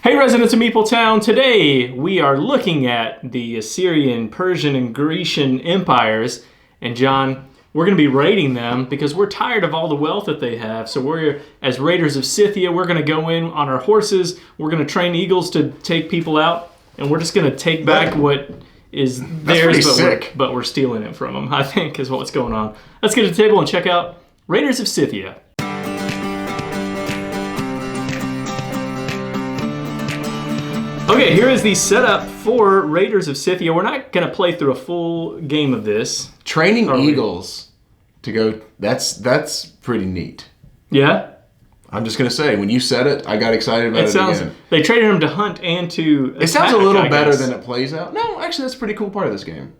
Hey residents of Meeple Town, today we are looking at the Assyrian, Persian, and Grecian empires. And John, we're going to be raiding them because we're tired of all the wealth that they have. So we're, as raiders of Scythia, we're going to go in on our horses. We're going to train eagles to take people out. And we're just going to take back what is theirs, but we're stealing it from them, I think, is what's going on. Let's get to the table and check out Raiders of Scythia. Okay, here is the setup for Raiders of Scythia. We're not going to play through a full game of this. Training eagles to go, that's pretty neat. Yeah? I'm just going to say, when you said it, I got excited about it again. They traded them to hunt and to attack, it sounds a little better than it plays out. No, actually, that's a pretty cool part of this game.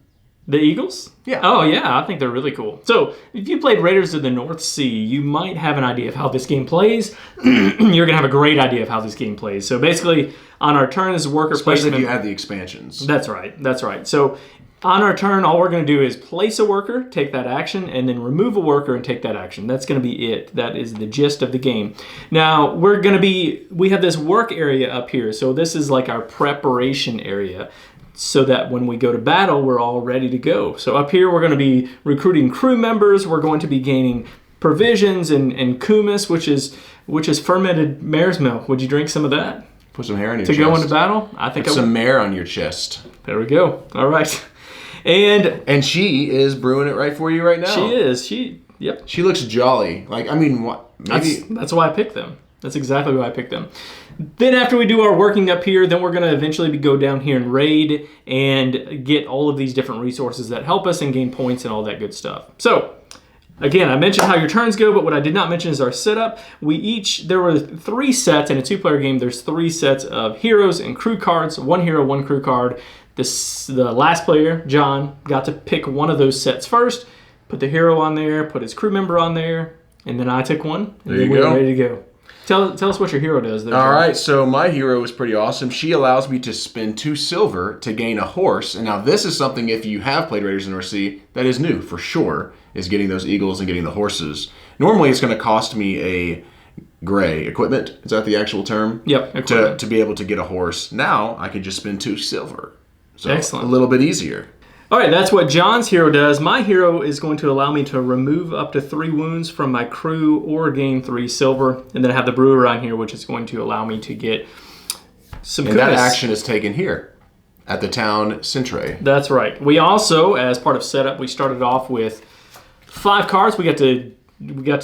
The Eagles? Yeah. Oh, yeah, I think they're really cool. So, if you played Raiders of the North Sea, you might have an idea of how this game plays. You're going to have a great idea of how this game plays. So, basically, on our turn, this is worker placement. Especially if you add the expansions. That's right. So, on our turn, all we're going to do is place a worker, take that action, and then remove a worker and take that action. That's going to be it. That is the gist of the game. Now, we have this work area up here. So, this is like our preparation area, so that when we go to battle, we're all ready to go. So up here, we're going to be recruiting crew members. We're going to be gaining provisions and kumis, which is fermented mare's milk. Would you drink some of that? Put some hair on your chest. To go into battle? I think Put some mare on your chest. There we go. All right. And she is brewing it right for you right now. She is. Yep. She looks jolly. Like, I mean, what? Maybe that's why I picked them. That's exactly why I picked them. Then after we do our working up here, then we're going to eventually go down here and raid and get all of these different resources that help us and gain points and all that good stuff. So, again, I mentioned how your turns go, but what I did not mention is our setup. There were 3 sets in a 2-player game. There's 3 sets of heroes and crew cards. 1 hero, 1 crew card. The last player, John, got to pick one of those sets first, put the hero on there, put his crew member on there, and then I took one. And then we were ready to go. Tell us what your hero does there. All right, so my hero is pretty awesome. She allows me to spend 2 silver to gain a horse. And now this is something, if you have played Raiders of the North Sea, that is new for sure, is getting those eagles and getting the horses. Normally it's going to cost me a gray equipment. Is that the actual term? Yep. To be able to get a horse. Now I can just spend 2 silver. So excellent. A little bit easier. All right, that's what John's hero does. My hero is going to allow me to remove up to 3 wounds from my crew or gain 3 silver. And then I have the brewer on here, which is going to allow me to get some And that action is taken here at the town Centre. That's right. We also, as part of setup, we started off with 5 cards. We got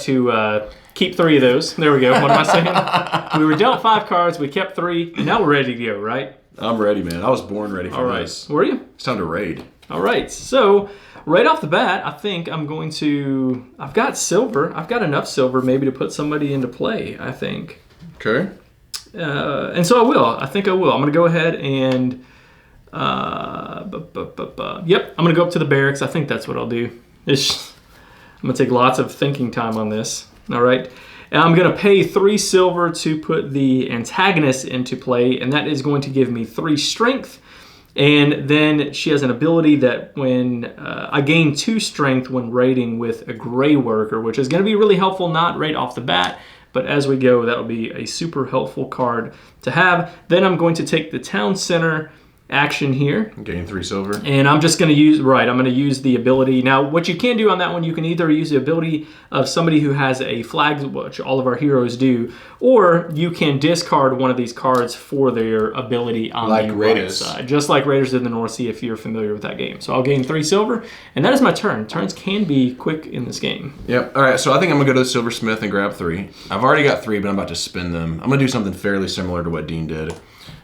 to keep 3 of those. There we go. What am I saying? We were dealt 5 cards. We kept 3. And now we're ready to go, right? I'm ready, man. I was born ready for this. Were you? It's time to raid. All right, so right off the bat, I think I've got silver. I've got enough silver maybe to put somebody into play, I think. Okay. And so I will. I think I will. I'm going to go ahead and, yep, I'm going to go up to the barracks. I think that's what I'll do. I'm going to take lots of thinking time on this. All right. And I'm going to pay 3 silver to put the antagonist into play, and that is going to give me 3 strength. And then she has an ability that when I gain 2 strength when raiding with a gray worker, which is going to be really helpful, not right off the bat, but as we go, that will be a super helpful card to have. Then I'm going to take the town center action here. Gain 3 silver. And I'm just going to use the ability. Now, what you can do on that one, you can either use the ability of somebody who has a flag, which all of our heroes do, or you can discard one of these cards for their ability on the right side. Just like Raiders of the North Sea, if you're familiar with that game. So I'll gain 3 silver, and that is my turn. Turns can be quick in this game. Yep. All right, so I think I'm going to go to the silversmith and grab 3. I've already got 3, but I'm about to spend them. I'm going to do something fairly similar to what Dean did.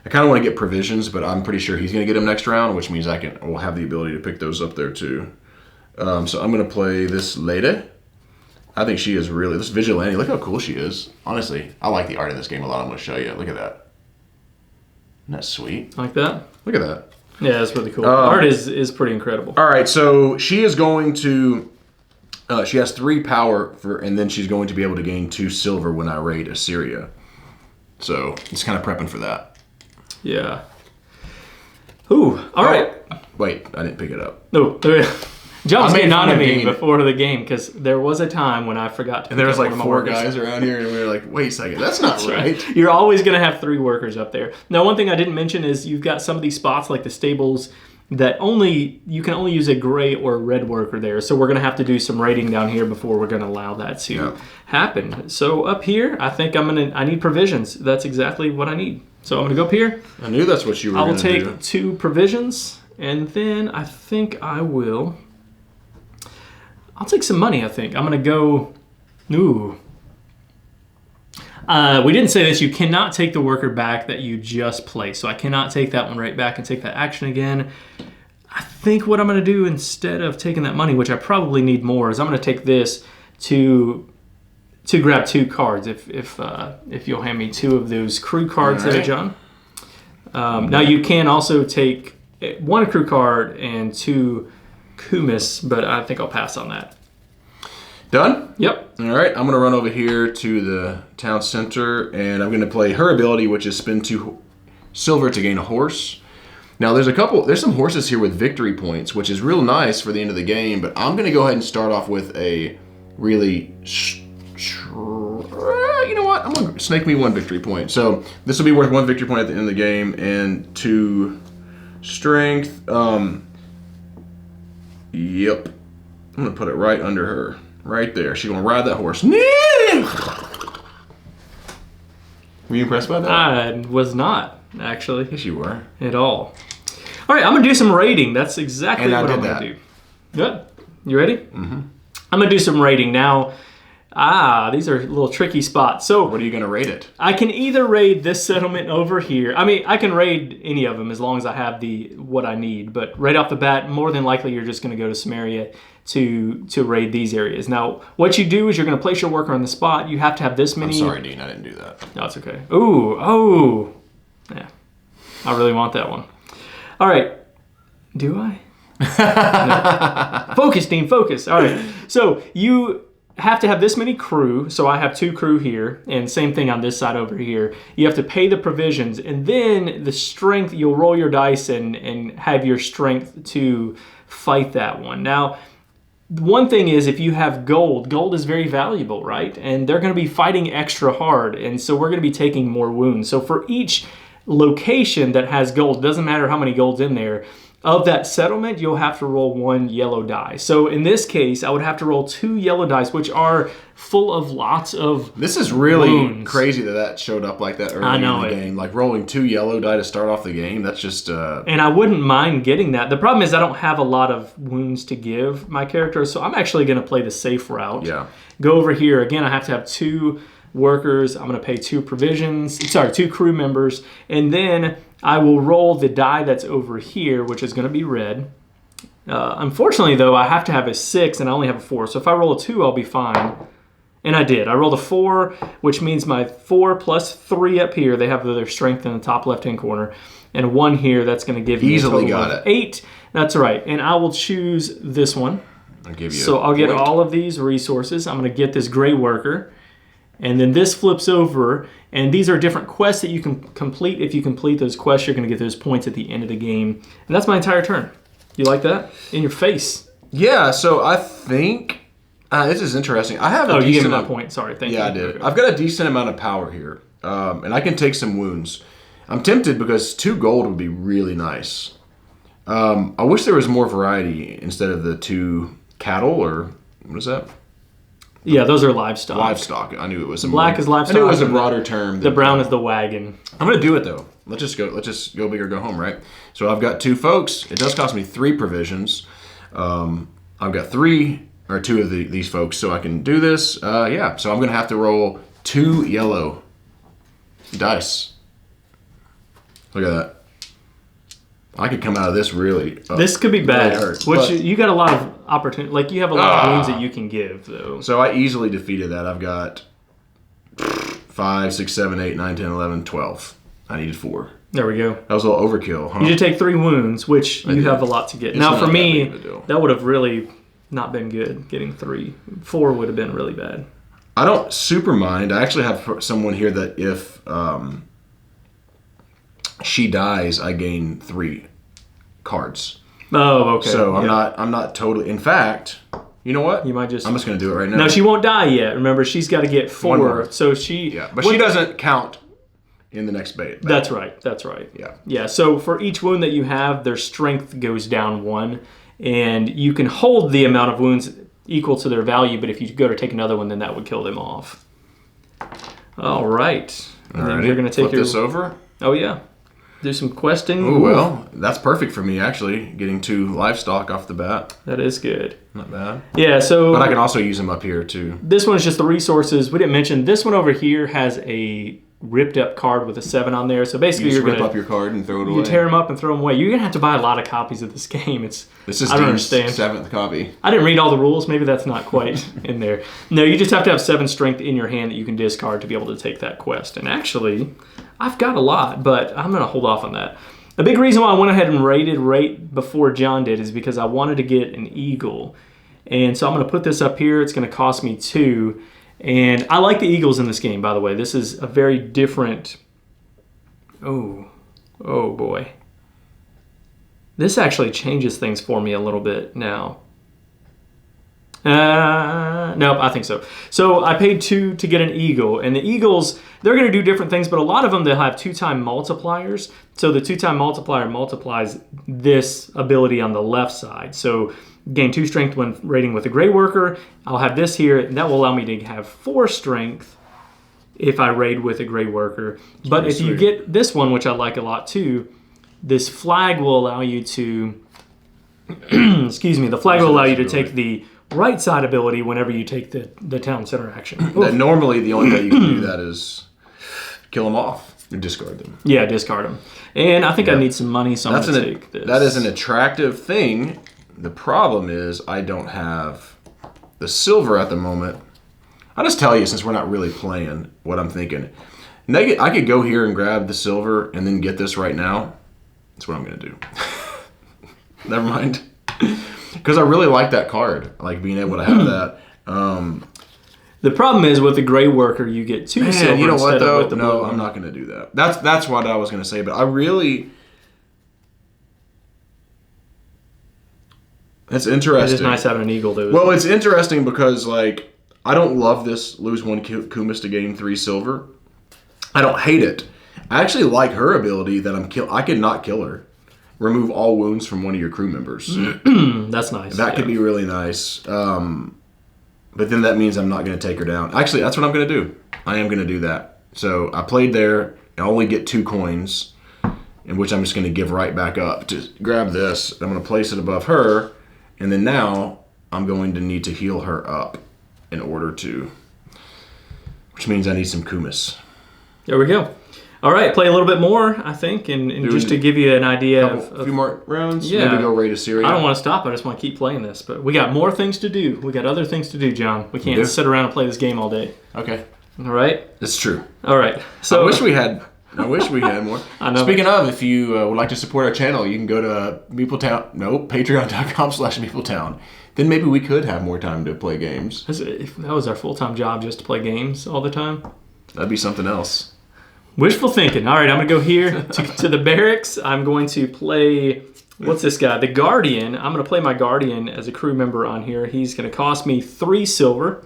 I kind of want to get provisions, but I'm pretty sure he's going to get them next round, which means we'll have the ability to pick those up there too. So I'm going to play this lady. I think she is really, this vigilante, look how cool she is. Honestly, I like the art in this game a lot. I'm going to show you. Look at that. Isn't that sweet? Like that? Look at that. Yeah, that's really cool. Art is pretty incredible. All right, so she is going to, she has 3 power, and then she's going to be able to gain 2 silver when I raid Assyria. So it's kind of prepping for that. Yeah. Ooh, all right. Wait, I didn't pick it up. No, John was I made getting on fun to of me Dean. before the game because there was a time when I forgot to. And there was pick up like one of my 4 workers. guys around here, and we were like, wait a second, that's not right. You're always going to have 3 workers up there. Now, one thing I didn't mention is you've got some of these spots like the stables that you can only use a gray or a red worker there. So we're going to have to do some raiding down here before we're going to allow that to happen. So up here, I think I need provisions. That's exactly what I need. So I'm going to go up here. I knew that's what you were going to do. I will take 2 provisions, and then I think I'll take some money, I think. I'm going to go... Ooh. We didn't say this. You cannot take the worker back that you just placed. So I cannot take that one right back and take that action again. I think what I'm going to do instead of taking that money, which I probably need more, is I'm going to take this to grab 2 cards. If you'll hand me 2 of those crew cards there, John. Now you can also take 1 crew card and 2 Kumis, but I think I'll pass on that. Done? Yep. All right, I'm going to run over here to the town center, and I'm going to play her ability, which is spend 2 silver to gain a horse. Now, there's some horses here with victory points, which is real nice for the end of the game, but I'm going to go ahead and start off with a really... you know what? I'm going to snake me 1 victory point. So this will be worth 1 victory point at the end of the game, and 2 strength. Yep. I'm going to put it right under her. Right there. She's going to ride that horse. Were you impressed by that? I was not, actually. Yes, you were. At all. All right, I'm going to do some raiding. That's exactly what I'm going to do. Good. You ready? Mm-hmm. I'm going to do some raiding. Now, these are little tricky spots. So what are you going to raid it? I can either raid this settlement over here. I mean, I can raid any of them as long as I have what I need. But right off the bat, more than likely, you're just going to go to Samaria to raid these areas. Now, what you do is you're going to place your worker on the spot. You have to have this many... I'm sorry, Dean. I didn't do that. No, it's okay. Ooh. Yeah. I really want that one. All right. Do I? No. Focus, Dean. Focus. All right. So you have to have this many crew. So I have 2 crew here, and same thing on this side over here. You have to pay the provisions, and then the strength, you'll roll your dice and have your strength to fight that one. Now, one thing is, if you have gold is very valuable, right? And they're going to be fighting extra hard, and so we're going to be taking more wounds. So for each location that has gold, doesn't matter how many gold's in there, of that settlement, you'll have to roll 1 yellow die. So in this case, I would have to roll 2 yellow dice, which are full of lots of This is really wounds. crazy that showed up like that early I know in the game. Like rolling 2 yellow die to start off the game, that's just... And I wouldn't mind getting that. The problem is I don't have a lot of wounds to give my character, so I'm actually going to play the safe route. Yeah. Go over here. Again, I have to have 2 workers. I'm going to pay 2 2 crew members, and then I will roll the die that's over here, which is going to be red. Unfortunately, though, I have to have a 6, and I only have a 4. So if I roll a 2, I'll be fine. And I did. I rolled a 4, which means my 4 plus 3 up here, they have their strength in the top left-hand corner, and 1 here, that's going to give me Easily a total got of it. 8. That's right. And I will choose this one. I'll give you So I'll get point. all of these resources. I'm going to get this gray worker. And then this flips over, and these are different quests that you can complete. If you complete those quests, you're going to get those points at the end of the game. And that's my entire turn. You like that? In your face. Yeah, so I think... this is interesting. I have a you gave me decent... my point. Sorry, thank you. Yeah, I did. I've got a decent amount of power here, and I can take some wounds. I'm tempted because 2 gold would be really nice. I wish there was more variety instead of the 2 cattle, or what is that? Yeah, those are livestock. Livestock. I knew it was a Black is livestock. I knew it was a broader term. The brown is the wagon. I'm gonna do it though. Let's just go big or go home, right? So I've got 2 folks. It does cost me 3 provisions. I've got 2 of these folks, so I can do this. Yeah. So I'm gonna have to roll 2 yellow dice. Look at that. I could come out of this really. This could be bad. Really hurt, which but- you got a lot of opportunity. Like you have a lot of wounds that you can give, though. So I easily defeated that. I've got 5, 6, 7, 8, 9, 10, 11, 12. I needed 4. There we go. That was a little overkill, huh? You did take 3 wounds, which you have a lot to get. It's Now, not for that me, big of a deal. that would have really not been good. Getting 3, 4 would have been really bad. I don't super mind. I actually have someone here that if she dies, I gain 3 cards. Oh, okay. So I'm not totally. In fact, you know what? You might just. I'm just going to do it right now. No, she won't die yet. Remember, she's got to get 4. more. So she. Yeah, but she doesn't count in the next bait. That's right. That's right. Yeah. Yeah. So for each wound that you have, their strength goes down 1, and you can hold the amount of wounds equal to their value. But if you go to take another one, then that would kill them off. All right. And then you're going to take Flip this over. Oh yeah. Do some questing. Oh, well, that's perfect for me, actually, getting 2 livestock off the bat. That is good. Not bad. Yeah, so... But I can also use them up here, too. This one is just the resources. We didn't mention, this one over here has a ripped-up card with a 7 on there. So basically, you're going to... rip up your card and throw it away. You tear them up and throw them away. You're going to have to buy a lot of copies of this game. This is I don't Dean's understand. 7th copy. I didn't read all the rules. Maybe that's not quite in there. No, you just have to have 7 strength in your hand that you can discard to be able to take that quest. And actually, I've got a lot, but I'm going to hold off on that. The big reason why I went ahead and raided right before John did is because I wanted to get an eagle. And so I'm going to put this up here. It's going to cost me 2. And I like the eagles in this game, by the way. This is a very different... Oh boy. This actually changes things for me a little bit now. Nope, I think so. So I paid 2 to get an eagle, and the eagles, they're going to do different things, but a lot of them, they'll have 2-time multipliers. So the 2-time multiplier multiplies this ability on the left side. So gain 2 strength when raiding with a gray worker. I'll have this here, and that will allow me to have 4 strength if I raid with a gray worker. But if you get this one, which I like a lot too, this flag will allow you to, excuse me, the flag will allow you to take the right side ability whenever you take the town center action. Normally, the only way you can do that is kill them off and discard them. Yeah, discard them. And I think I need some money, so I'm going to take this. That is an attractive thing. The problem is I don't have the silver at the moment. I'll just tell you, since we're not really playing, what I'm thinking. I could go here and grab the silver and then get this right now. That's what I'm going to do. Never mind. Because I really like that card. I like being able to have that. The problem is with the gray worker, you get 2 silver you know what, instead though? of with the blue No, one. I'm not going to do that. That's what I was going to say. But I really... It's interesting. It's just nice having an eagle, though. Well, it's interesting because, like, I don't love this lose 1 Kumis to gain 3 silver. I don't hate it. I actually like her ability that I can not kill her. Remove all wounds from one of your crew members. That's nice. That could be really nice. But then that means I'm not going to take her down. Actually, that's what I'm going to do. I am going to do that. So I played there. I only get 2 coins, in which I'm just going to give right back up. To grab this, I'm going to place it above her, and then now I'm going to need to heal her up in order to, which means I need some Kumis. There we go. All right, play a little bit more, I think, and just to give you an idea A few more rounds? Yeah. Maybe go raid Assyria? I don't want to stop. I just want to keep playing this. But we got more things to do. We got other things to do, John. We can't sit around and play this game all day. Okay. All right? It's true. All right. So I wish we had more. I know. Speaking of, if you would like to support our channel, you can go to patreon.com/MeepleTown. Then maybe we could have more time to play games. If that was our full-time job, just to play games all the time. That'd be something else. Wishful thinking. All right, I'm going to go here to the barracks. I'm going to play, what's this guy? The Guardian. I'm going to play my Guardian as a crew member on here. He's going to cost me 3 silver.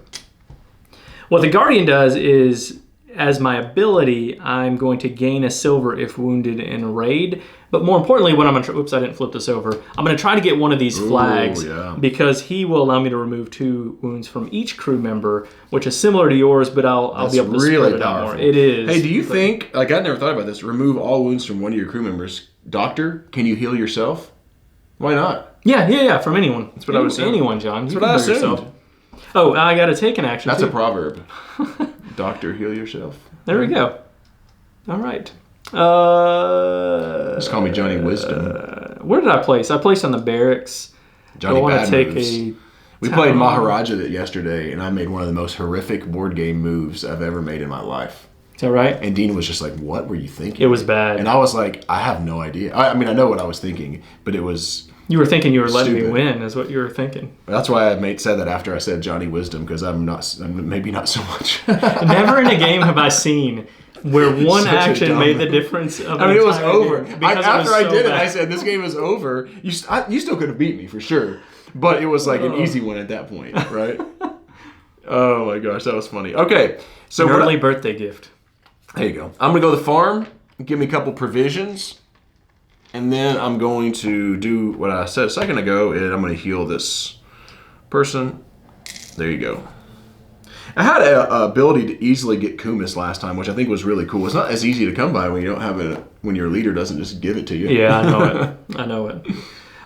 What the Guardian does is, as my ability, I'm going to gain a silver if wounded in a raid. But more importantly, what I'm going to... Oops, I didn't flip this over. I'm going to try to get one of these flags because he will allow me to remove 2 wounds from each crew member, which is similar to yours, but I'll be able to really spread it out powerful. more. It is. Hey, do you think... Like, I never thought about this. Remove all wounds from one of your crew members. Doctor, can you heal yourself? Why not? Yeah, from anyone. That's what I was saying. Anyone, John. That's what I assumed. Oh, I got to take an action, That's too. a proverb. Doctor, heal yourself. There we go. All right. Just call me Johnny Wisdom. Where did I place? I placed on the barracks. Johnny Bad Moves. We town. played Maharaja yesterday, and I made one of the most horrific board game moves I've ever made in my life. Is that right? And Dean was just like, what were you thinking? It was bad. And I was like, I have no idea. I mean, I know what I was thinking, but it was... You were thinking you were letting me stupid. win, is what you were thinking. That's why I said that after I said Johnny Wisdom, because I'm maybe not so much. Never in a game have I seen where one Such a action dumb- made the difference of I mean, it was entire over. game, because it After was I so did it, bad. I said, "This game is over." You still could have beat me for sure, but it was like an easy one at that point, right? Oh my gosh, that was funny. Okay, so An early birthday gift. there you go. I'm gonna go to the farm, give me a couple provisions, and then I'm going to do what I said a second ago, and I'm gonna heal this person. There you go. I had a ability to easily get Kumis last time, which I think was really cool. It's not as easy to come by when you don't have when your leader doesn't just give it to you. Yeah, I know it. I know it.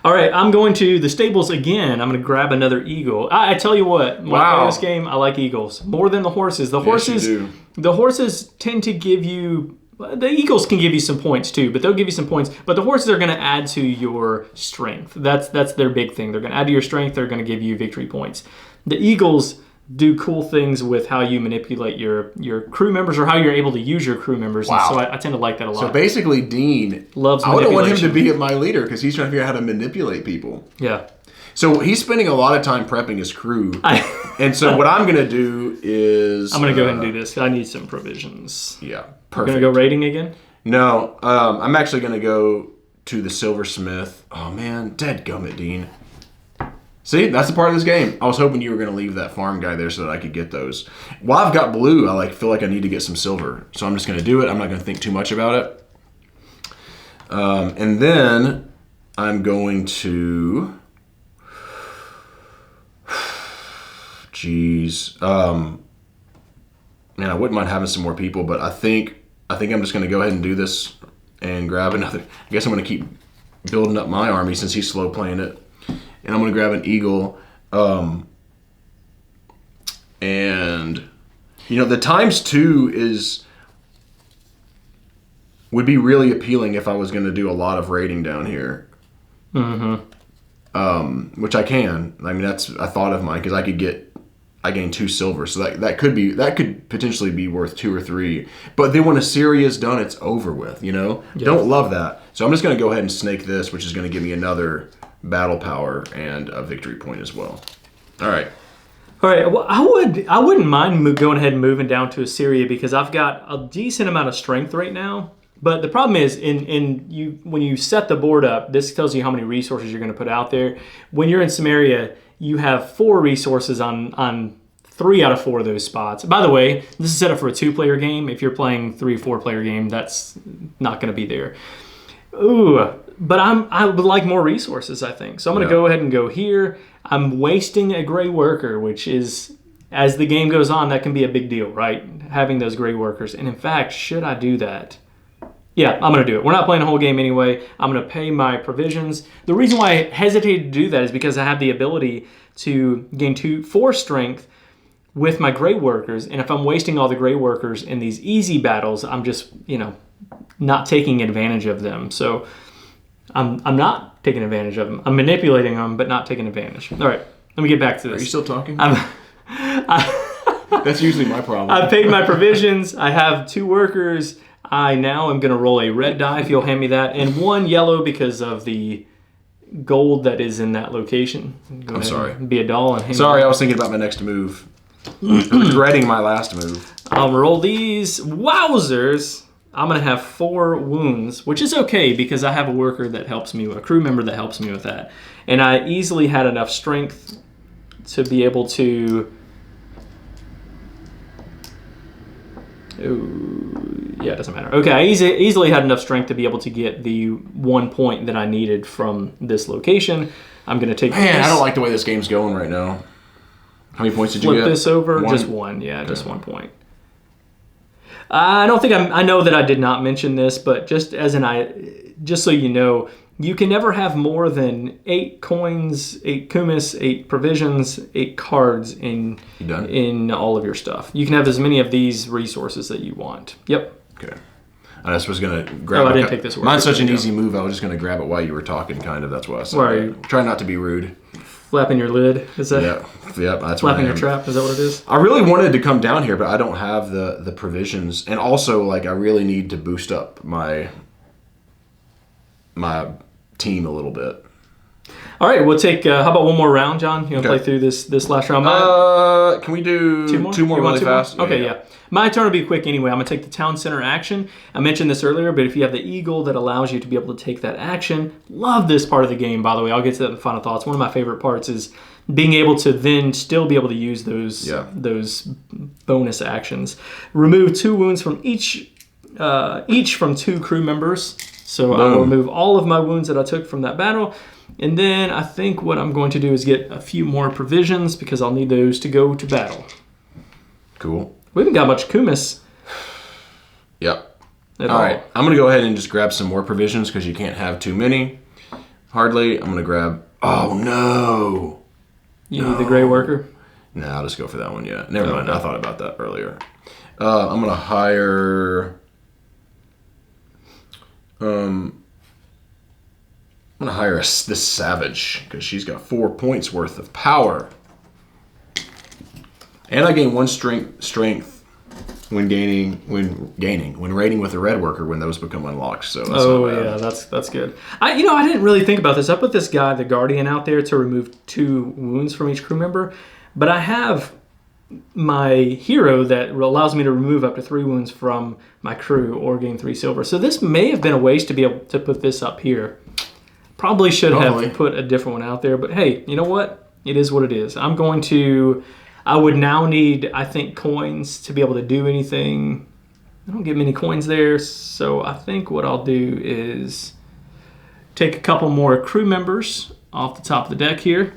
All right, I'm going to the stables again. I'm going to grab another eagle. I tell you what, when I play this game, I like eagles more than the horses. The horses, you do. the horses tend to give you. The eagles can give you some points too, but they'll give you some points. But the horses are going to add to your strength. That's their big thing. They're going to add to your strength. They're going to give you victory points. The eagles do cool things with how you manipulate your crew members or how you're able to use your crew members. Wow. And so I tend to like that a lot. So basically, Dean Loves I wouldn't want him to manipulation. be my leader because he's trying to figure out how to manipulate people. Yeah. So he's spending a lot of time prepping his crew. And so what I'm going to do is... I'm going to go ahead and do this. I need some provisions. Yeah, Going perfect. to go raiding again? No, I'm actually going to go to the silversmith. Oh, man. Dadgummit, Dean. See, that's the part of this game. I was hoping you were going to leave that farm guy there so that I could get those. While I've got blue, I feel like I need to get some silver. So I'm just going to do it. I'm not going to think too much about it. And then I'm going to... Jeez. Man, I wouldn't mind having some more people, but I think I'm just going to go ahead and do this and grab another. I guess I'm going to keep building up my army since he's slow playing it. And I'm going to grab an eagle. And, the ×2 would be really appealing if I was going to do a lot of raiding down here. Mm-hmm. Which I can. I mean, that's a thought of mine because I gain 2 silver, so that could potentially be worth 2 or 3. But then when Assyria's done, it's over with. Don't love that. So I'm just going to go ahead and snake this, which is going to give me another battle power and a victory point as well. All right. Well, I wouldn't mind going ahead and moving down to Assyria because I've got a decent amount of strength right now. But the problem is, when you set the board up, this tells you how many resources you're going to put out there. When you're in Samaria, you have 4 resources on 3 out of 4 of those spots. By the way, this is set up for a 2-player game. If you're playing 3 or 4-player game, that's not going to be there. Ooh, but I would like more resources, I think. So I'm going to go ahead and go here. I'm wasting a gray worker, which is, as the game goes on, that can be a big deal, right? Having those gray workers. And in fact, should I do that? Yeah, I'm going to do it. We're not playing a whole game anyway. I'm going to pay my provisions. The reason why I hesitated to do that is because I have the ability to gain 4 strength with my gray workers. And if I'm wasting all the gray workers in these easy battles, I'm just, not taking advantage of them. So I'm not taking advantage of them. I'm manipulating them, but not taking advantage. All right, let me get back to this. Are you still talking? That's usually my problem. I've paid my provisions. I have 2 workers. I now am going to roll a red die if you'll hand me that, and 1 yellow because of the gold that is in that location. I'm sorry. Be a doll and hand Sorry, me I was thinking about my next move. Regretting my last move. I'll roll these. Wowzers! I'm going to have 4 wounds, which is okay because I have a worker that helps me, a crew member that helps me with that. And I easily had enough strength to be able to... Ooh, yeah, it doesn't matter. Okay, I easily had enough strength to be able to get the 1 point that I needed from this location. I'm going to take Man, this. I don't like the way this game's going right now. How many points did you Flip get? this over. 1? Just 1, yeah, just 1 point. I don't think I know that I did not mention this, but just so you know, you can never have more than 8 coins, 8 kumis, 8 provisions, 8 cards in all of your stuff. You can have as many of these resources that you want. Yep. Okay. I just was going to grab I didn't take this. Mine's such an easy move, I was just going to grab it while you were talking, kind of. That's why I said Why are you? Try not to be rude. Flapping your lid? Is that? Yeah, that's what I Flapping am. your trap? Is that what it is? I really wanted to come down here, but I don't have the provisions. And also, I really need to boost up my team a little bit. All right, we'll take. How about one more round, John? You want to play through this last round? Can we do two more really fast? Okay, yeah. My turn will be quick anyway. I'm going to take the town center action. I mentioned this earlier, but if you have the eagle that allows you to be able to take that action, love this part of the game, by the way. I'll get to that in final thoughts. One of my favorite parts is being able to then still be able to use those bonus actions. Remove 2 wounds from each from 2 crew members. So I will remove all of my wounds that I took from that battle. And then I think what I'm going to do is get a few more provisions because I'll need those to go to battle. Cool. We haven't got much kumis. Yep. All right. I'm going to go ahead and just grab some more provisions because you can't have too many. Hardly. I'm going to grab... Oh, no. You need the gray worker? No, I'll just go for that one, yeah. Never mind. I thought about that earlier. I'm going to hire... I'm going to hire this savage because she's got 4 points worth of power. And I gain 1 strength when raiding with a red worker when those become unlocked. So that's not bad. Yeah, that's good. I didn't really think about this. I put this guy, the Guardian, out there to remove 2 wounds from each crew member, but I have my hero that allows me to remove up to 3 wounds from my crew or gain 3 silver. So this may have been a waste to be able to put this up here. Probably should have put a different one out there, but hey, you know what? It is what it is. I would now need, I think, coins to be able to do anything. I don't get many coins there, so I think what I'll do is take a couple more crew members off the top of the deck here,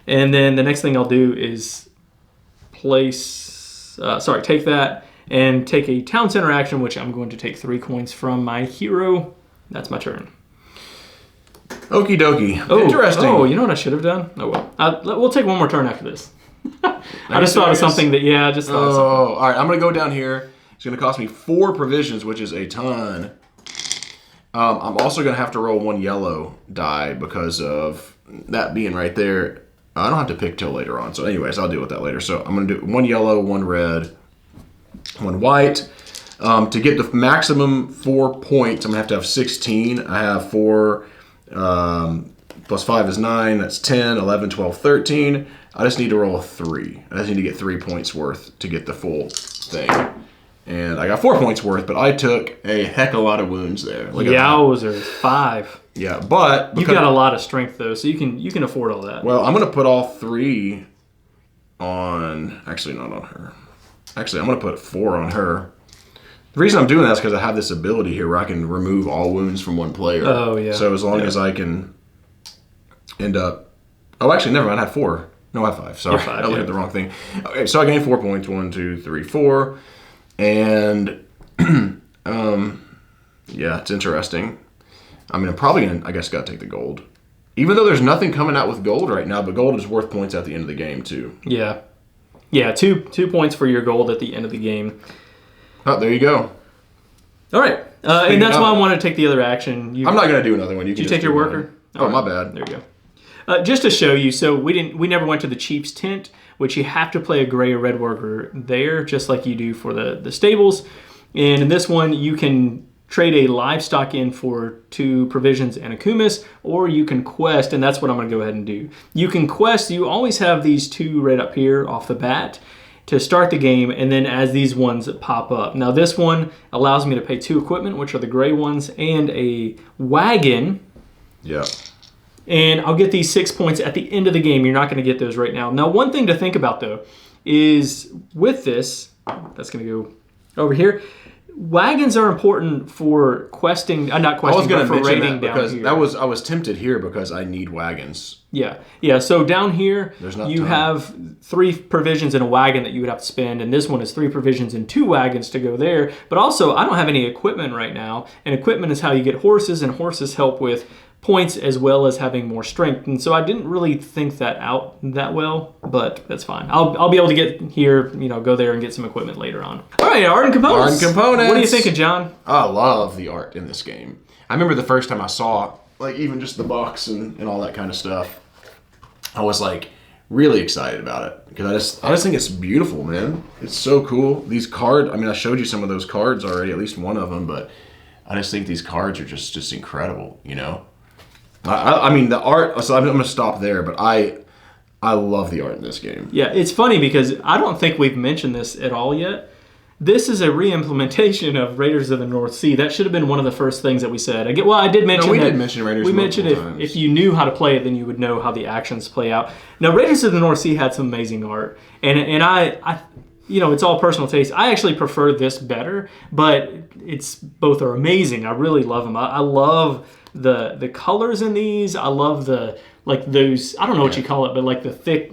and then the next thing I'll do is take that and take a town center action, which I'm going to take 3 coins from my hero. That's my turn. Okie dokie. Interesting. Oh, you know what I should have done? Oh well. We'll take one more turn after this. I just thought of something that, I just thought of something. All right, I'm going to go down here. It's going to cost me 4 provisions, which is a ton. I'm also going to have to roll 1 yellow die because of that being right there. I don't have to pick till later on. So anyways, I'll deal with that later. So I'm going to do 1 yellow, 1 red, 1 white. To get the maximum 4 points, I'm going to have 16. I have 4 plus 5 is 9. That's 10, 11, 12, 13. I just need to roll a 3. I just need to get 3 points worth to get the full thing. And I got 4 points worth, but I took a heck of a lot of wounds there. Yowzers, 5. Yeah, but you've got a lot of strength though, so you can afford all that. Well, I'm gonna put all 3 on. Actually, not on her. Actually, I'm gonna put 4 on her. The reason I'm doing that is because I have this ability here where I can remove all wounds from 1 player. Oh yeah. So as long as I can end up. Oh, actually, never mind. I had 4. No, I had 5. Sorry, 5, I looked at the wrong thing. Okay, so I gained 4 points. 1, 2, 3, 4, and yeah, it's interesting. I mean, I'm probably gonna. I guess gotta take the gold, even though there's nothing coming out with gold right now. But gold is worth points at the end of the game too. Yeah, 2 points for your gold at the end of the game. Oh, there you go. All right, and that's why I wanted to take the other action. I'm not gonna do another one. Did you take your worker? Oh, my bad. There you go. Just to show you, so we never went to the chief's tent, which you have to play a gray or red worker there, just like you do for the stables. And in this one, you can trade a livestock in for 2 provisions and a kumis, or you can quest, and that's what I'm going to go ahead and do. You can quest. You always have these 2 right up here off the bat to start the game, and then as these ones pop up. Now this one allows me to pay 2 equipment, which are the gray ones, and a wagon. Yeah. And I'll get these 6 points at the end of the game. You're not going to get those right now. Now, one thing to think about, though, is with this, that's going to go over here. Wagons are important for questing, not questing, but for raiding down here. I was tempted here because I need wagons. Yeah. So down here, you time. have 3 provisions in a wagon that you would have to spend, and this one is 3 provisions and 2 wagons to go there. But also, I don't have any equipment right now, and equipment is how you get horses, and horses help with points as well as having more strength. And so I didn't really think that out that well, but that's fine. I'll be able to get here, go there and get some equipment later on. All right, art and components. What are you thinking, John? I love the art in this game. I remember the first time I saw, even just the box and all that kind of stuff, I was really excited about it because I just think it's beautiful, man. It's so cool. These cards, I showed you some of those cards already, at least one of them, but I just think these cards are just incredible, I mean, the art, so I'm going to stop there, but I love the art in this game. Yeah, it's funny because I don't think we've mentioned this at all yet. This is a re-implementation of Raiders of the North Sea. That should have been one of the first things that we said. I did mention we that. did mention Raiders. We mentioned if you knew how to play it, then you would know how the actions play out. Now, Raiders of the North Sea had some amazing art, and I it's all personal taste. I actually prefer this better, but it's both are amazing. I really love them. I love the colors in these. I love those. I don't know what you call it, but like the thick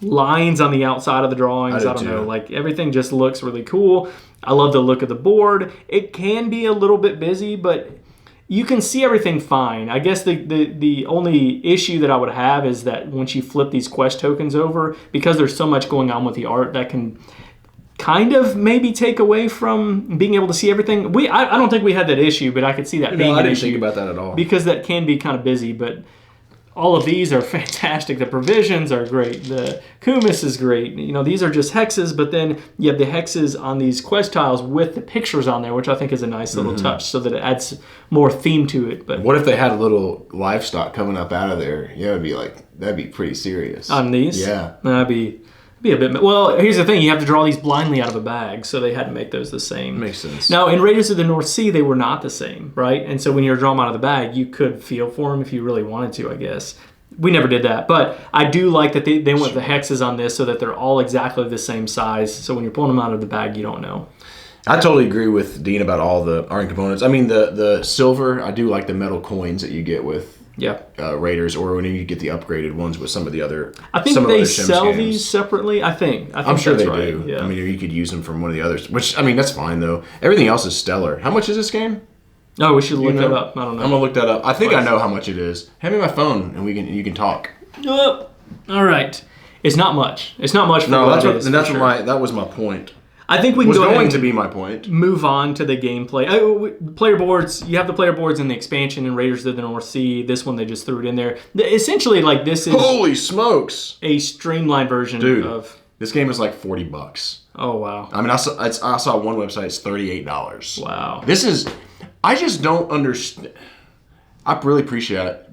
lines on the outside of the drawings. I don't know. Like everything just looks really cool. I love the look of the board. It can be a little bit busy, but you can see everything fine. I guess the only issue that I would have is that once you flip these quest tokens over, because there's so much going on with the art, that can kind of maybe take away from being able to see everything. I don't think we had that issue, but I could see that being an issue. I didn't think about that at all. Because that can be kind of busy, but all of these are fantastic. The provisions are great. The Kumis is great. These are just hexes, but then you have the hexes on these quest tiles with the pictures on there, which I think is a nice little touch, so that it adds more theme to it. But what if they had a little livestock coming up out of there? Yeah, that'd be pretty serious. On these? Yeah. That'd be a bit. Well, here's the thing: you have to draw these blindly out of a bag, so they had to make those the same. Makes sense. Now, in Raiders of the North Sea, they were not the same, right? And so when you were drawing them out of the bag, you could feel for them if you really wanted to, I guess. We never did that, but I do like that they went with the hexes on this so that they're all exactly the same size. So when you're pulling them out of the bag, you don't know. I totally agree with Dean about all the art components. I mean, the silver, I do like the metal coins that you get with Raiders, or when you get the upgraded ones with some of the other. I think they sell these separately. I think I'm sure they right. do. Yeah. I mean, you could use them from one of the others, which, I mean, that's fine, though. Everything else is stellar. How much is this game? Oh, we should look that up. I don't know. I'm going to look that up. I think I know how much it is. Hand me my phone, and you can talk. All right. It's not much. It's not much for that was my point. I think we can to be my point. Move on to the gameplay. Player boards. You have the player boards in the expansion in Raiders of the North Sea. This one they just threw it in there. Essentially, this is holy smokes, a streamlined version of. This game is like $40. Oh wow! I mean, I saw one website. It's $38. Wow. This is. I just don't understand. I really appreciate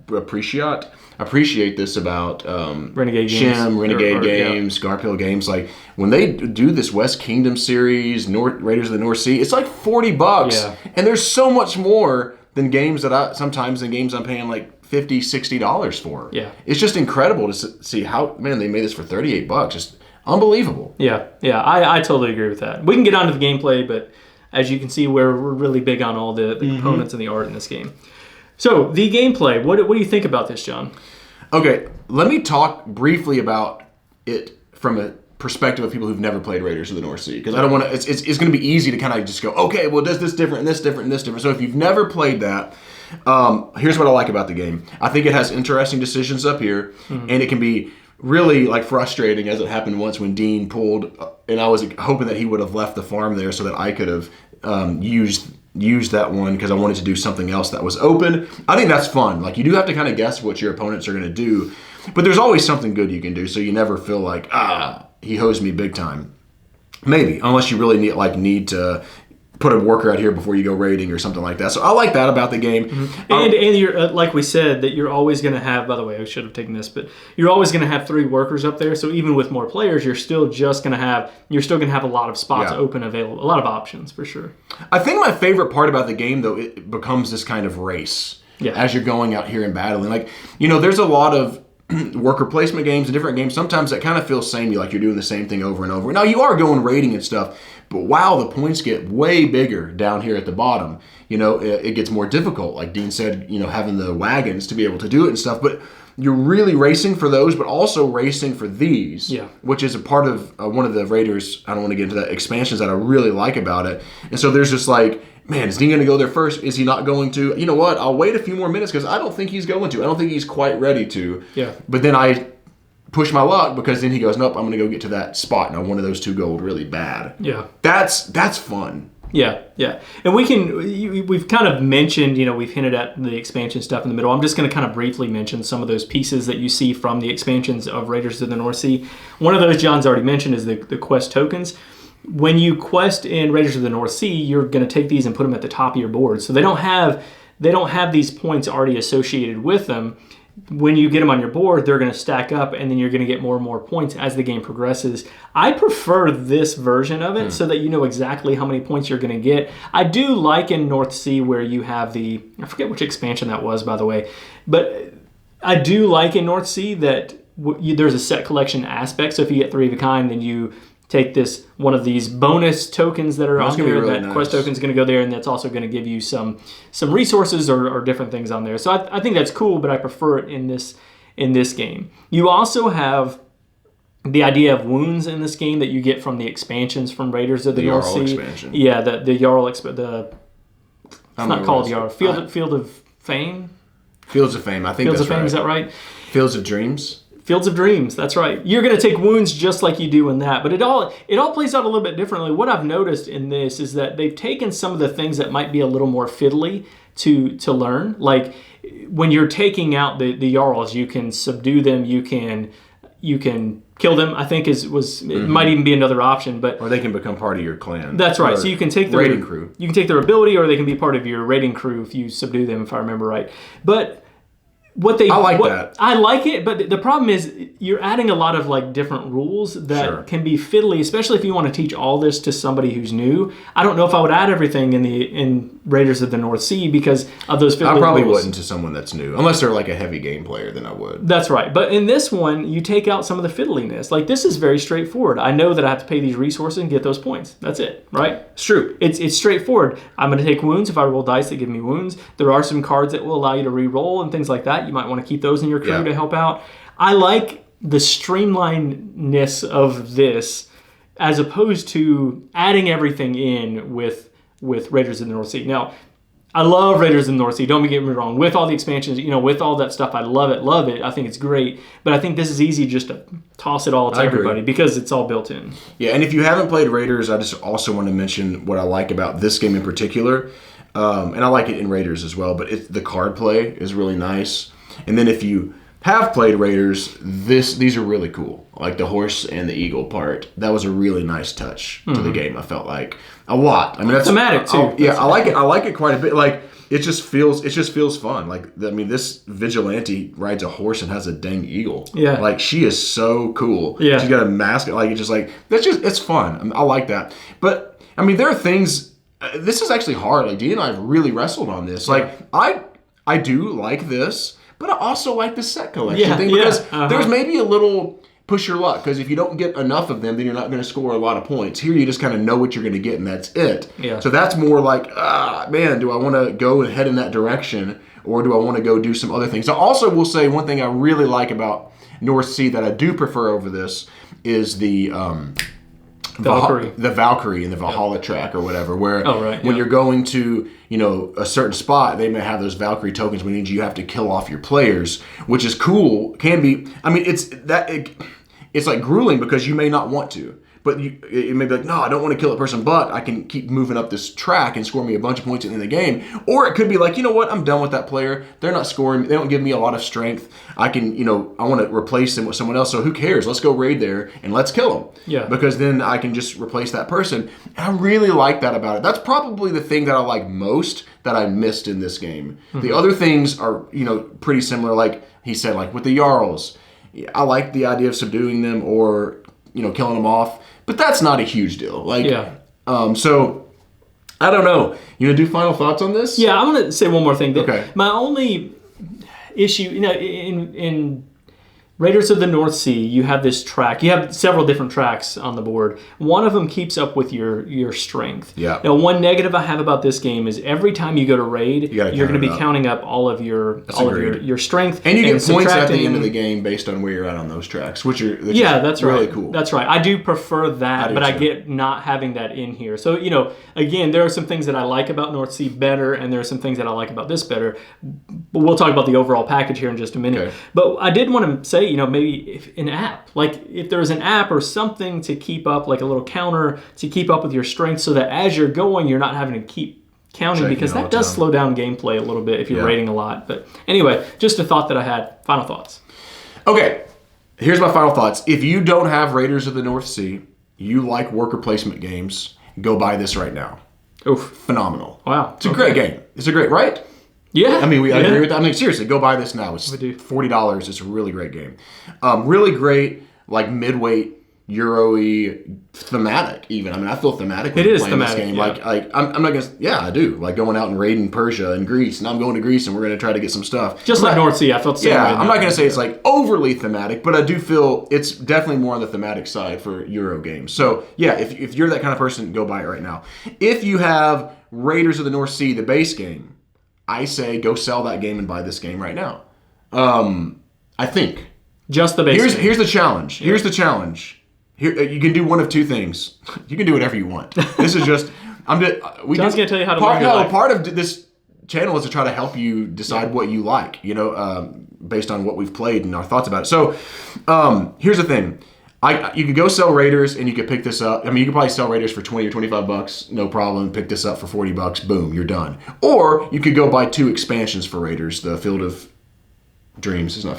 this about Renegade Shim, Renegade Games, Garphill Games. Like when they do this West Kingdom series, Raiders of the North Sea, it's like $40. Yeah. And there's so much more than games that I'm paying like $50, $60 for. Yeah. It's just incredible to see how, man, they made this for $38. Just unbelievable. Yeah. I totally agree with that. We can get onto the gameplay, but as you can see, we're really big on all the components and the art in this game. So, the gameplay, what do you think about this, John? Okay, let me talk briefly about it from a perspective of people who've never played Raiders of the North Sea. Because I don't want to, it's going to be easy to kind of just go, okay, well, does this different, and this different, and this different. So if you've never played that, here's what I like about the game. I think it has interesting decisions up here, and it can be really like frustrating, as it happened once when Dean pulled, and I was hoping that he would have left the farm there so that I could have used that one because I wanted to do something else that was open. I think that's fun. Like, you do have to kind of guess what your opponents are going to do, but there's always something good you can do, so you never feel like, he hosed me big time. Maybe, unless you really need to put a worker out here before you go raiding or something like that. So I like that about the game. And you're like we said, that you're always going to have, by the way, I should have taken this, but you're always going to have 3 workers up there. So even with more players, you're still going to have a lot of spots open, available, a lot of options for sure. I think my favorite part about the game, though, it becomes this kind of race as you're going out here and battling. Like, there's a lot of worker placement games and different games. Sometimes that kind of feels samey, like you're doing the same thing over and over. Now, you are going raiding and stuff, but wow, the points get way bigger down here at the bottom. It gets more difficult. Like Dean said, having the wagons to be able to do it and stuff. But you're really racing for those, but also racing for these, which is a part of one of the Raiders, I don't want to get into that, expansions that I really like about it. And so there's just like, man, is Dean going to go there first? Is he not going to? You know what? I'll wait a few more minutes because I don't think he's going to. I don't think he's quite ready to. Yeah. But then I push my luck because then he goes, nope, I'm going to go get to that spot, and I wanted those 2 gold really bad. Yeah. That's fun. Yeah. And we've kind of mentioned, we've hinted at the expansion stuff in the middle. I'm just going to kind of briefly mention some of those pieces that you see from the expansions of Raiders of the North Sea. One of those John's already mentioned is the quest tokens. When you quest in Raiders of the North Sea, you're going to take these and put them at the top of your board. So they don't have they don't have these points already associated with them. When you get them on your board, they're going to stack up, and then you're going to get more and more points as the game progresses. I prefer this version of it so that you know exactly how many points you're going to get. I do like in North Sea where you have I forget which expansion that was, by the way, but I do like in North Sea that there's a set collection aspect. So if you get 3 of a kind, then you take one of these bonus tokens that are on there. Really that nice. quest token is going to go there, and that's also going to give you some resources or different things on there. So I think that's cool, but I prefer it in this game. You also have the idea of wounds in this game that you get from the expansions from Raiders of the North Jarl Sea. expansion. Yeah, the Jarl it's not called Jarl. Field of Fame. Fields of Fame. I think Fields that's of Fame. right. Is that right? Fields of Dreams. Fields of Dreams, that's right. You're going to take wounds just like you do in that, but it all plays out a little bit differently. What I've noticed in this is that they've taken some of the things that might be a little more fiddly to learn. Like when you're taking out the Jarls, you can subdue them, you can kill them. I think it might even be another option, but or they can become part of your clan. That's right. So you can take their raiding crew. You can take their ability, or they can be part of your raiding crew if you subdue them, if I remember right. But I like it, but the problem is you're adding a lot of like different rules that can be fiddly, especially if you want to teach all this to somebody who's new. I don't know if I would add everything in Raiders of the North Sea because of those fiddly I probably rules. wouldn't to someone that's new, unless they're like a heavy game player. Then I would. That's right. But in this one, you take out some of the fiddliness. Like this is very straightforward. I know that I have to pay these resources and get those points. That's it, right? It's true. It's straightforward. I'm going to take wounds if I roll dice that give me wounds. There are some cards that will allow you to re-roll and things like that. You might want to keep those in your crew to help out. I like the streamlinedness of this as opposed to adding everything in with Raiders of the North Sea. Now, I love Raiders of the North Sea, don't get me wrong. With all the expansions, with all that stuff, I love it. I think it's great. But I think this is easy just to toss it all to everybody because it's all built in. Yeah, and if you haven't played Raiders, I just also want to mention what I like about this game in particular. And I like it in Raiders as well, but the card play is really nice. And then if you have played Raiders, these are really cool. Like the horse and the eagle part. That was a really nice touch to the game, I felt like. A lot. I mean, that's thematic too. I like it. I like it quite a bit. Like it just feels fun. Like this vigilante rides a horse and has a dang eagle. Yeah. Like she is so cool. Yeah. She's got a mask. Like it's just like it's fun. I like that. But I mean, there are things. This is actually hard. Like Dee and I have really wrestled on this. Like I do like this. But I also like the set collection thing because there's maybe a little push your luck. Because if you don't get enough of them, then you're not going to score a lot of points. Here you just kind of know what you're going to get, and that's it. Yeah. So that's more like, man, do I want to go and head in that direction, or do I want to go do some other things? I also will say one thing I really like about North Sea that I do prefer over this is the Valkyrie. The Valkyrie and the Valhalla track or whatever, where when you're going to, a certain spot, they may have those Valkyrie tokens, which means you have to kill off your players, which is cool. Can be, I mean, it's like grueling because you may not want to. But it may be like, no, I don't want to kill a person, but I can keep moving up this track and score me a bunch of points in the game. Or it could be like, you know what, I'm done with that player. They're not scoring. They don't give me a lot of strength. I can, I want to replace them with someone else. So who cares? Let's go raid there and let's kill them. Yeah. Because then I can just replace that person. And I really like that about it. That's probably the thing that I like most that I missed in this game. Mm-hmm. The other things are, pretty similar. Like he said, like with the Jarls. I like the idea of subduing them or, killing them off. But that's not a huge deal. So I don't know. You gonna do final thoughts on this? Yeah, I'm gonna say one more thing. Okay. My only issue, in Raiders of the North Sea, you have this track. You have several different tracks on the board. One of them keeps up with your strength. Yeah. Now, one negative I have about this game is every time you go to raid, you're going to be counting up all of your strength. And you get points at the end of the game based on where you're at on those tracks, which that's really right. cool. That's right. I do prefer that, but I get not having that in here. So, again, there are some things that I like about North Sea better, and there are some things that I like about this better. But we'll talk about the overall package here in just a minute. Okay. But I did want to say, maybe if an app, like if there's an app or something to keep up, like a little counter to keep up with your strength so that as you're going, you're not having to keep counting because that does slow down gameplay a little bit if you're raiding a lot. But anyway, just a thought that I had. Final thoughts. Okay, here's my final thoughts. If you don't have Raiders of the North Sea, you like worker placement games, go buy this right now. Oof. Phenomenal. Wow. It's a great game. It's a great, right? Yeah. I mean, I agree with that. I mean, seriously, go buy this now. It's do. $40. It's a really great game. Really great, like midweight, Euro-y, thematic even. I mean, I feel thematic when It is playing thematic, this game. yeah. Like I'm not gonna. Yeah, I do. Like going out and raiding Persia and Greece, and I'm going to Greece and we're gonna try to get some stuff. Just like North Sea, I felt the same way. I'm not gonna say it's like overly thematic, but I do feel it's definitely more on the thematic side for Euro games. So yeah, if you're that kind of person, go buy it right now. If you have Raiders of the North Sea, the base game, I say go sell that game and buy this game right now. I think. Just the base game. Here's the challenge. Here's the challenge. Here, you can do one of two things. You can do whatever you want. This is just. John's gonna tell you how to live your life. Part of this channel is to try to help you decide what you like. Based on what we've played and our thoughts about it. So, here's the thing. You could go sell Raiders and you could pick this up. I mean, you could probably sell Raiders for $20 or $25, no problem. Pick this up for $40, boom, you're done. Or you could go buy 2 expansions for Raiders: the Field of Dreams, it's not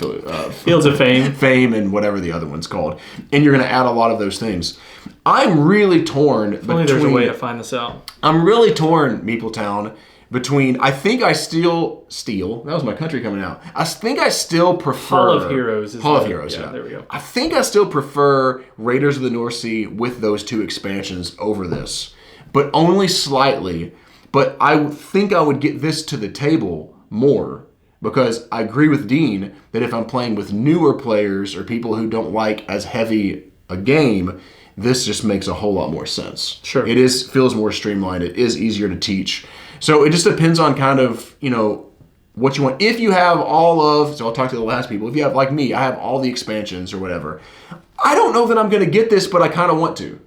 Fields of Fame. Fame, and whatever the other one's called. And you're going to add a lot of those things. I'm really torn If only there's a way to find this out. I'm really torn, Meepletown, between. I think I still. That was my country coming out. I think I still prefer. Hall of Heroes. Hall of Heroes, yeah. There we go. I think I still prefer Raiders of the North Sea with those 2 expansions over this. But only slightly. But I think I would get this to the table more. Because I agree with Dean that if I'm playing with newer players or people who don't like as heavy a game, this just makes a whole lot more sense. Sure. It feels more streamlined. It is easier to teach. So it just depends on kind of, what you want. If you have so I'll talk to the last people. If you have, like me, I have all the expansions or whatever. I don't know that I'm going to get this, but I kind of want to.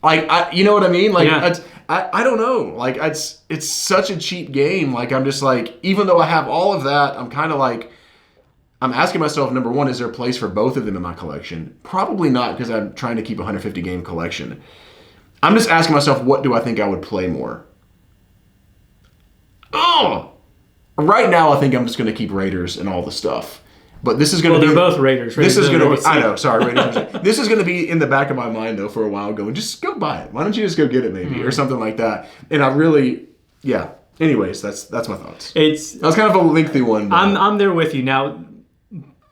Like, you know what I mean? Like, yeah. I don't know. Like, it's such a cheap game. Like, I'm just like, even though I have all of that, I'm kind of like, I'm asking myself, number one, is there a place for both of them in my collection? Probably not, because I'm trying to keep a 150 game collection. I'm just asking myself, what do I think I would play more? Oh! Right now, I think I'm just going to keep Raiders and all the stuff. But this is going to be... they're both Raiders. This is going to be... I know, sorry, Raiders. This is going to be in the back of my mind, though, for a while, going, just go buy it. Why don't you just go get it, maybe? Or something like that. And I really... Yeah. Anyways, that's my thoughts. That was kind of a lengthy one. But... I'm there with you. Now,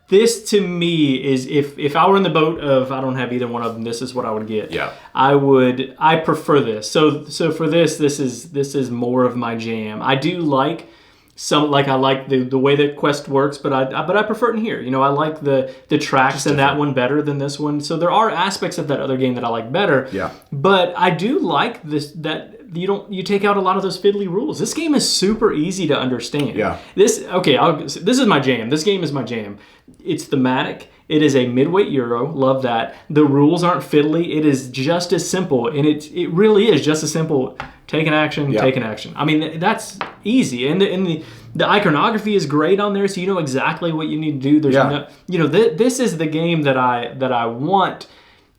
this to me is... If I were in the boat of I don't have either one of them, this is what I would get. Yeah. I prefer this. So for this is more of my jam. I do like... I like the way that Quest works, but I prefer it in here. I like the tracks in that one better than this one. So there are aspects of that other game that I like better. Yeah. But I do like this that you take out a lot of those fiddly rules. This game is super easy to understand. Yeah. This is my jam. This game is my jam. It's thematic. It is a midweight Euro. Love that. The rules aren't fiddly. It is just as simple, and it really is just as simple. Take an action, take an action. I mean, that's easy. And the iconography is great on there, so you know exactly what you need to do. There's this is the game that I want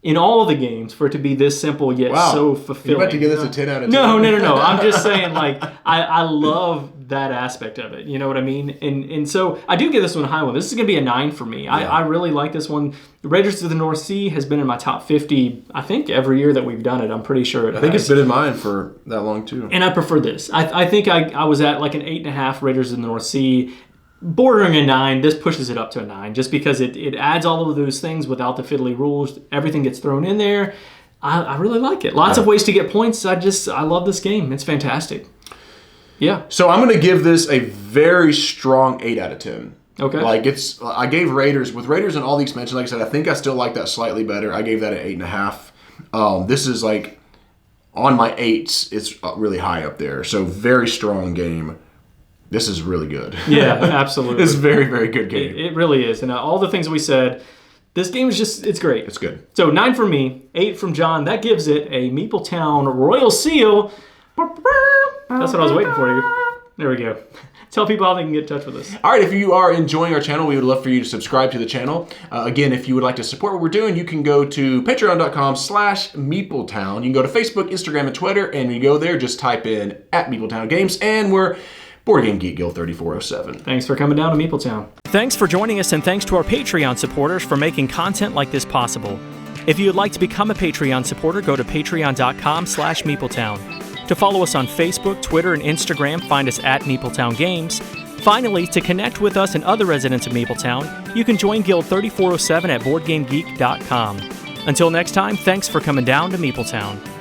in all the games for it to be this simple yet so fulfilling. You're about to give this a 10 out of 10. No. I'm just saying, like, I love that aspect of it. You know what I mean? And so I do give this one a high one. This is going to be a 9 for me. Yeah. I really like this one. Raiders of the North Sea has been in my top 50, I think, every year that we've done it. I'm pretty sure it I think it's been in mine for that long, too. And I prefer this. I think I was at like an 8.5 Raiders of the North Sea. Bordering a 9, this pushes it up to a 9 just because it adds all of those things without the fiddly rules. Everything gets thrown in there. I really like it. Lots of ways to get points. I love this game. It's fantastic. Yeah. So I'm going to give this a very strong 8 out of 10. Okay. Like I gave Raiders and all the expansions. Like I said, I think I still like that slightly better. I gave that an 8.5. This is like on my 8s. It's really high up there. So very strong game. This is really good. Yeah, absolutely. It's a very, very good game. It really is. And all the things we said, this game is it's great. It's good. So 9 from me, 8 from John. That gives it a Meepletown Royal Seal. That's what I was waiting for you. There we go. Tell people how they can get in touch with us. All right, if you are enjoying our channel, we would love for you to subscribe to the channel. Again, if you would like to support what we're doing, you can go to patreon.com/Meepletown. You can go to Facebook, Instagram, and Twitter, and you go there, just type in @Meepletown Games, and we're Board Game Geek Guild 3407. Thanks for coming down to Meepletown. Thanks for joining us, and thanks to our Patreon supporters for making content like this possible. If you would like to become a Patreon supporter, go to patreon.com/Meepletown. To follow us on Facebook, Twitter, and Instagram, find us at Meepletown Games. Finally, to connect with us and other residents of Meepletown, you can join Guild 3407 at BoardGameGeek.com. Until next time, thanks for coming down to Meepletown.